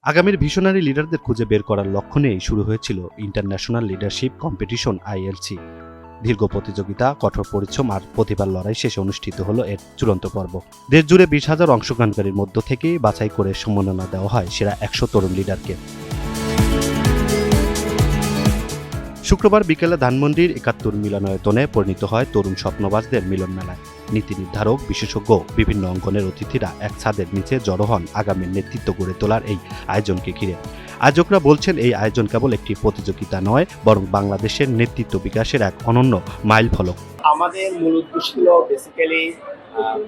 আগামীর ভিশনারি লিডারদের খুঁজে বের করার লক্ষ্য নিয়েই শুরু হয়েছিল ইন্টারন্যাশনাল লিডারশিপ কম্পিটিশন ILC। দীর্ঘ প্রতিযোগিতা, কঠোর পরিশ্রম আর প্রতিভার লড়াই শেষে অনুষ্ঠিত হলো এর চূড়ান্ত পর্ব। দেশ জুড়ে 20,000 অংশগ্রহণকারীর মধ্য থেকে বাছাই করে সম্মাননা দেওয়া হয় সেরা 100 তরুণ লিডারকে। শুক্রবার বিকেলে ধানমন্ডির 71 মিলনায়তনে পরিণত হয় তরুণ স্বপ্নবাজদের মিলন মেলায়। নীতি নির্ধারক, বিশেষজ্ঞ, বিভিন্ন অঙ্গনের অতিথিরা এক ছাদের নিচে জড়ো হন আগামীর নেতৃত্ব গড়ে তোলার এই আয়োজনকে ঘিরে। আয়োজকরা বলছেন, এই আয়োজন কেবল একটি প্রতিযোগিতা নয়, বরং বাংলাদেশের নেতৃত্ব বিকাশের এক অনন্য মাইল ফলক। আমাদের মূল উদ্দেশ্য ছিল বেসিক্যালি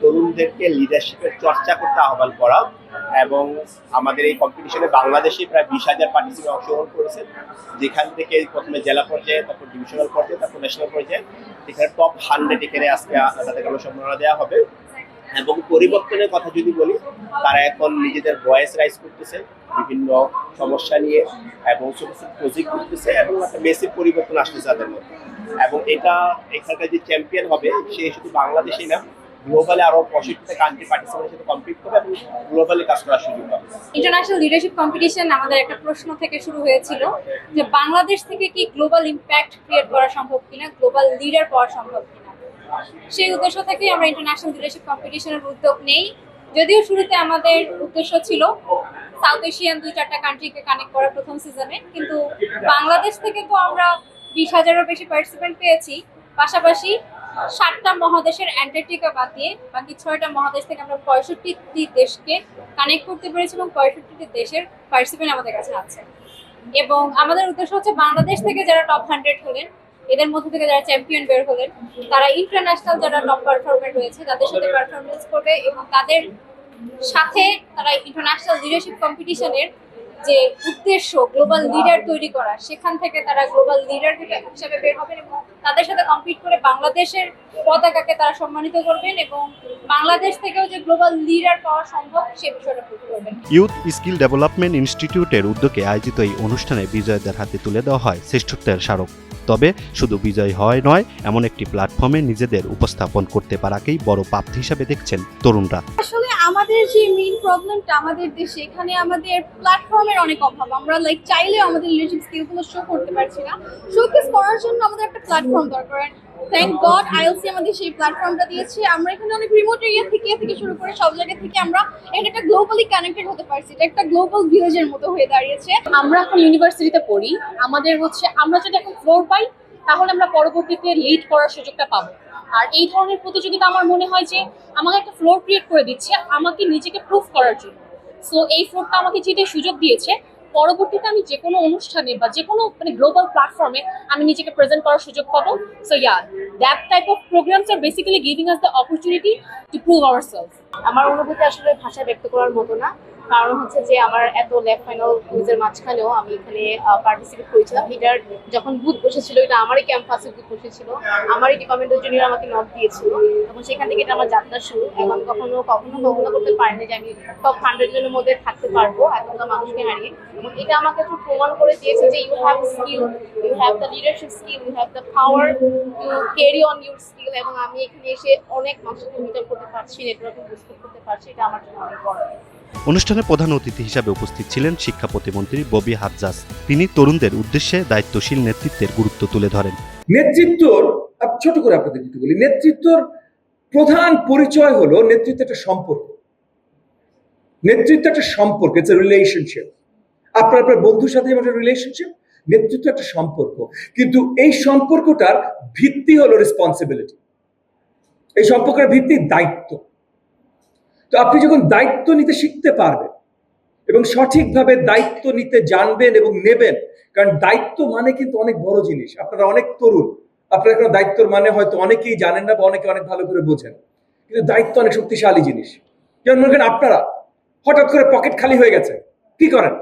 তরুণদেরকে লিডারশিপের চর্চা করতে আহ্বান করা, এবং আমাদের এই কম্পিটিশনে বাংলাদেশে প্রায় 20,000 পার্টিসিপেন্ট অংশগ্রহণ করেছে, যেখান থেকে প্রথমে জেলা পর্যায়ে, তারপর ডিভিশনাল পর্যায়ে, তারপর ন্যাশনাল পর্যায়ে, এখানে টপ 100 এখানে আজকে তাদেরকে সম্মাননা দেওয়া হবে। এবং পরিবর্তনের কথা যদি বলি, তারা এখন নিজেদের ভয়েস রাইজ করতেছে বিভিন্ন সমস্যা নিয়ে, এবং ছোট ছোট প্রজেক্ট করতেছে, এবং একটা মেসিভ পরিবর্তন আসতেছে তাদের মধ্যে। এবং এটা এখানকার যে চ্যাম্পিয়ন হবে সে শুধু বাংলাদেশেই না, গ্লোবালে আরো 65টা কান্ট্রি পার্টিসিপেন্টের সাথে কম্পিট করবে এবং গ্লোবালি কাজ করার সুযোগ পাবে। ইন্টারন্যাশনাল লিডারশিপ কম্পিটিশন আমাদের একটা প্রশ্ন থেকে শুরু হয়েছিল যে বাংলাদেশ থেকে কি গ্লোবাল ইম্প্যাক্ট ক্রিয়েট করা সম্ভব কিনা, গ্লোবাল লিডার পাওয়া সম্ভব কিনা। সেই উদ্দেশ্য থেকেই আমরা ইন্টারন্যাশনাল লিডারশিপ কম্পিটিশনের উদ্যোগ নেই। যদিও শুরুতে আমাদের উদ্দেশ্য ছিল সাউথ এশিয়ান 2-4টা কান্ট্রিকে কানেক্ট করা প্রথম সিজনে, কিন্তু বাংলাদেশ থেকে তো আমরা 20,000-এরও বেশি পার্টিসিপেন্ট পেয়েছি। পাশাপাশি 7টা মহাদেশের অ্যান্টার্কটিকা বাদ দিয়ে বাকি 6টা মহাদেশ থেকে আমরা 65টি দেশকে কানেক্ট করতে পেরেছি, এবং 65টি দেশের পার্টিসিপেন্ট আমাদের কাছে আছে। এবং আমাদের উদ্দেশ্য হচ্ছে বাংলাদেশ থেকে যারা টপ 100 হলেন, এদের মধ্যে থেকে যারা চ্যাম্পিয়ন বের হলেন, তারা ইন্টারন্যাশনাল যারা টপ পারফর্মার রয়েছে তাদের সাথে পারফরমেন্স করবে, এবং তাদের সাথে তারা ইন্টারন্যাশনাল লিডারশিপ কম্পিটিশনের যে উদ্দেশ্য গ্লোবাল লিডার তৈরি করা, সেখান থেকে তারা গ্লোবাল লিডার হিসেবে বের হবেন, এবং তাদের সাথে কম্পিট করে বাংলাদেশের পতাকাকে তারা সম্মানিত করবেন, এবং বাংলাদেশ থেকেও যে গ্লোবাল লিডার পাওয়া সম্ভব সে বিষয়টা প্রুভ করবেন। ইউথ স্কিল ডেভেলপমেন্ট ইনস্টিটিউটের উদ্যোগে আয়োজিত এই অনুষ্ঠানে বিজয়ীদের হাতে তুলে দেওয়া হয় শ্রেষ্ঠত্বের স্মারক। তবে শুধু বিজয় হয় নয়, এমন একটি প্ল্যাটফর্মে নিজেদের উপস্থাপন করতে পারাকেই বড় প্রাপ্তি হিসাবে দেখছেন তরুণরা। আসলে আমাদের যে মেইন প্রবলেমটা আমাদের দেশে, এখানে আমাদের প্ল্যাটফর্মের অনেক অভাব। আমরা চাইলেও আমাদের লিডারশিপ স্কিলগুলো শো করতে পারছি না। শোকেস করার জন্য আমাদের একটা প্ল্যাটফর্ম দরকার। থ্যাংক গড ILC আমাদের সেই প্ল্যাটফর্মটা দিয়েছে। আমরা এখানে অনেক রিমোট এরিয়া থেকে শুরু করে সব জায়গা থেকে আমরা একটা গ্লোবালি কানেক্টেড হতে পারছি। এটা একটা গ্লোবাল ভিলেজের মতো হয়ে দাঁড়িয়েছে। আমরা এখন ইউনিভার্সিটিতে পড়ি, আমাদের আমরা যদি এখন ফ্লোর পাই তাহলে আমরা পরবর্তীতে লিড করার সুযোগটা পাবো। আর এই ধরনের প্রতিযোগিতা আমার মনে হয় যে আমাকে একটা ফ্লোর ক্রিয়েট করে দিচ্ছে আমাকে নিজেকে প্রুফ করার জন্য। সো এই ফ্লোরটা আমাকে যেটা সুযোগ দিয়েছে, পরবর্তীতে আমি যে কোনো অনুষ্ঠানে বা যে কোনো গ্লোবাল প্ল্যাটফর্মে আমি নিজেকে প্রেজেন্ট করার সুযোগ পাবো। So that type of programmes are basically giving us the opportunity to prove ourself. আমার অনুভূতি আসলে ভাষায় ব্যক্ত করার মতো না, কারণ হচ্ছে যে আমার এত লেফট ফাইনাল কুইজের মাঝখানেও আমি এখানে পার্টিসিপেট করেছিলাম। এটার যখন বুথ বসেছিল, এটা আমারই ক্যাম্পাসে বুথ বসেছিল, আমারই ডিপার্টমেন্টের জন্য আমাকে নক দিয়েছিল, এবং সেখান থেকে এটা আমার যাত্রা শুরু। এবং কখনো কল্পনা করতে পারিনি যে আমি টপ 100 জনের মধ্যে থাকতে পারবো এতটা মানুষকে হারিয়ে। এবং এটা আমাকে একটু প্রমাণ করে দিয়েছে যে you have skill, you have the leadership skill, you have the power to carry on your skill. এবং আমি এখানে এসে অনেক মানুষের সাথে মিট আপ করতে পারছি, নেটওয়ার্কিং বুস্ট করতে পারছি, এটা আমার জন্য অনেক বড়। অনুষ্ঠানে প্রধান অতিথি হিসাবে উপস্থিত ছিলেন শিক্ষা প্রতিমন্ত্রী ববি হাজ্জাজ। তিনি তরুণদের উদ্দেশ্যে দায়িত্বশীল নেতৃত্বের গুরুত্ব তুলে ধরেন। নেতৃত্বর ছোট করে আপনাদের একটু বলি, নেতৃত্বর প্রধান পরিচয় হলো নেতৃত্ব একটা সম্পর্ক। নেতৃত্ব একটা সম্পর্ক, ইটস এ রিলেশনশিপ। আপনার বন্ধুর সাথে যেমন একটা রিলেশনশিপ, নেতৃত্ব একটা সম্পর্ক। কিন্তু এই সম্পর্কটার ভিত্তি হলো রেসপন্সিবিলিটি। এই সম্পর্কের ভিত্তি দায়িত্ব। তো আপনি যখন দায়িত্ব নিতে শিখতে পারবেন এবং সঠিকভাবে দায়িত্ব নিতে জানবেন এবং নেবেন, কারণ দায়িত্ব মানে কিন্তু অনেক বড় জিনিস। আপনারা অনেক তরুণ, আপনারা এখন দায়িত্বর মানে হয়তো অনেকেই জানেন না বা অনেকে অনেক ভালো করে বোঝেন, কিন্তু দায়িত্ব অনেক শক্তিশালী জিনিস। যেমন মনে করেন আপনারা হঠাৎ করে পকেট খালি হয়ে গেছে, কি করেন?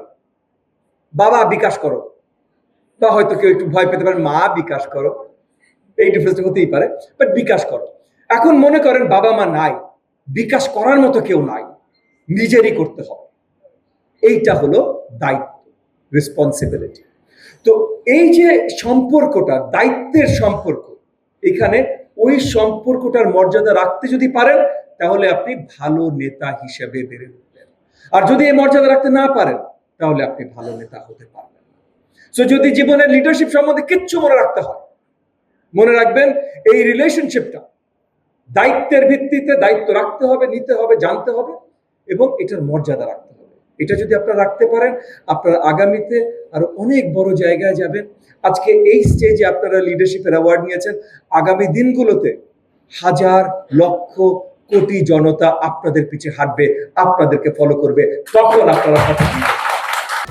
বাবা বিকাশ করো, বা হয়তো কেউ একটু ভয় পেতে পারেন, মা বিকাশ করো, এই ডিফারেন্স হতেই পারে, বাট বিকাশ করো। এখন মনে করেন বাবা মা নাই, বিকাশ করার মতো কেউ নাই, নিজেরই করতে হবে। এইটা হলো দায়িত্ব, রেসপন্সিবিলিটি। তো এই যে সম্পর্কটা, দায়িত্বের সম্পর্ক, এখানে ওই সম্পর্কটার মর্যাদা রাখতে যদি পারেন তাহলে আপনি ভালো নেতা হিসেবে বেড়ে উঠবেন। আর যদি এই মর্যাদা রাখতে না পারেন তাহলে আপনি ভালো নেতা হতে পারবেন না। সো যদি জীবনের লিডারশিপ সম্বন্ধে কিচ্ছু মনে রাখতে হয়, মনে রাখবেন এই রিলেশনশিপটা দায়িত্বের ভিত্তিতে দায়িত্ব রাখতে হবে, নিতে হবে, জানতে হবে এবং এটার মর্যাদা রাখতে হবে। এটা যদি আপনারা রাখতে পারেন, আপনারা আগামীতে আরো অনেক বড় জায়গায় যাবেন। আজকে এই স্টেজে আপনারা লিডারশিপের অ্যাওয়ার্ড নিয়েছেন, আগামী দিনগুলোতে হাজার লক্ষ কোটি জনতা আপনাদের পিছে হাঁটবে, আপনাদেরকে ফলো করবে, তখন আপনারা সফল হবেন।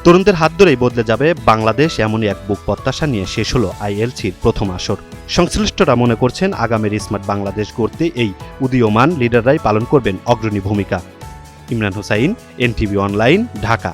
তরুণদের হাত ধরেই বদলে যাবে বাংলাদেশ, এমনই এক বুক প্রত্যাশা নিয়ে শেষ হলো ILCর প্রথম আসর। সংশ্লিষ্টরা মনে করছেন আগামীর স্মার্ট বাংলাদেশ গড়তে এই উদীয়মান লিডাররাই পালন করবেন অগ্রণী ভূমিকা। Imran Hossain, NTV online, Dhaka.